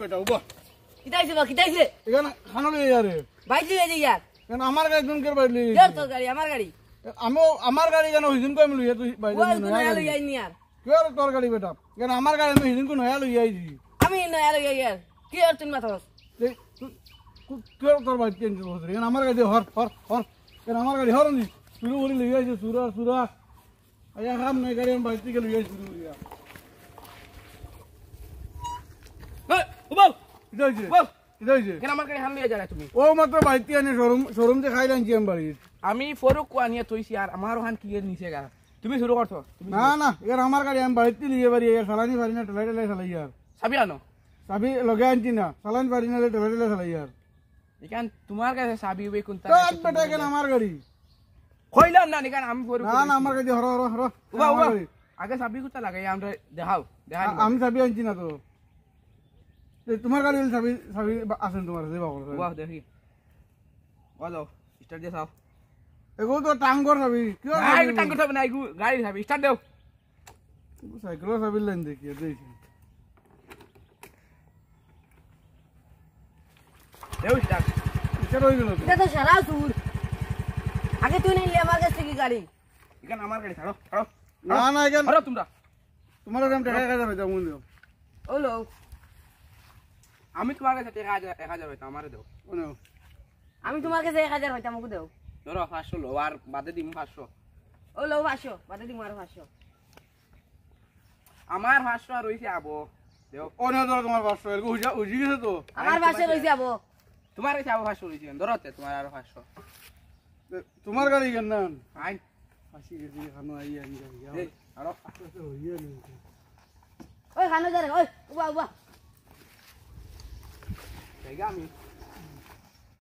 বেটা উবা কিতাইছে বা কিতাইছে এখানে খানো লই আরে বাইক লিয়ে যাই ইয়ার কেন আমার গাড়ি তুমি কে বাইক লই ইয়ার তোর গাড়ি আমার গাড়ি আমি আমার গাড়ি কেন হইদিন কই আমি লই তুই বাইক ওই তুই নয়া লই যাই নি আর কে আর তোর গাড়ি বেটা কেন আমার গাড়ি আমি হইদিন কো নয়া লই আইছি আমি নয়া লই যাই ইয়ার কি আর তুই মাথা কে তোর বাইক চেঞ্জ করছ কেন আমার গাড়ি হর হর হর কেন আমার গাড়ি হর নি শুরু করে লই আইছে সুরা সুরা আয়া কাম নাই গাড়ি আমি বাইক থেকে লই আইছি শুরু করিয়া ওই উবাও ইদাইছে উবাও ইদাইছে কেন আমার গাড়ি হান লিয়ে যাই তুমি ও মাত্র বাইক থেকে আনে শোরুম থেকে খাই লাইছি আমি বাড়ি আমি ফরুক কোয়ানিয়া তৈছি আর আমার ওখান কি নিছে গা তুমি শুরু করছো তুমি না না এর আমার গাড়ি আমি বাড়িতে লিয়ে বাড়ি এর সালানি পারি না টেলাই টেলাই চালাই আর সাবি আনো চাবি লগে আনছি না সালানি পারি না টেলাই টেলাই চালাই আর এখান তোমার কাছে সাবি উবে কোনটা তোর বেটা কেন আমার গাড়ি কইলাম না নিকান আমি ফরুক না না আমার গাড়ি হর হর হর উবা উবা আগে সাবি কোথা লাগাই আমরা দেখাও দেখাই আমি চাবি আনছি না তো তোমার গাড়ি চাবি চাবি আছেন তোমার কাছে বাবা উবা দেখি ওয়া যাও স্টার্ট দিয়ে চাও এগো তো টাঙ্গর চাবি কি না এই টাঙ্গ থাকবে না এই গাড়ি থাকবে স্টার্ট দাও সাইকেলের চাবি লাইন দেখি দেখি দেও স্টার্ট এটা রয়ে গেল এটা তো সারা সুর আগে তুই নিলে আমার কাছ থেকে গাড়ি এখান আমার গাড়ি ছাড়ো ছাড়ো না না এখান ছাড়ো তোমরা তোমার কাছে টাকা কাজে যাবে যাবো দিও ওলো আমি তোমার কাছে টাকা 1000 হইতো আমারে দাও ওনো আমি তোমার কাছে 1000 হইতো আমাকে দাও ধরো 500 লো আর বাদে দিমু 500 ওলো 500 বাদে দিমু আর 500 আমার 500 আর হইছে আবো দেও ওনো ধরো তোমার 500 এর উজা উজি গেছে তো আমার 500 হইছে আবো তোমার কাছে আবো 500 হইছে ধরোতে তোমার আর 500 তোমার গাড়ি কেন না আই আসি গেছি খানো আই আনি যাই এই আরো হইয়া নি ওই খানো যা রে ওই উবা উবা জায়গা আমি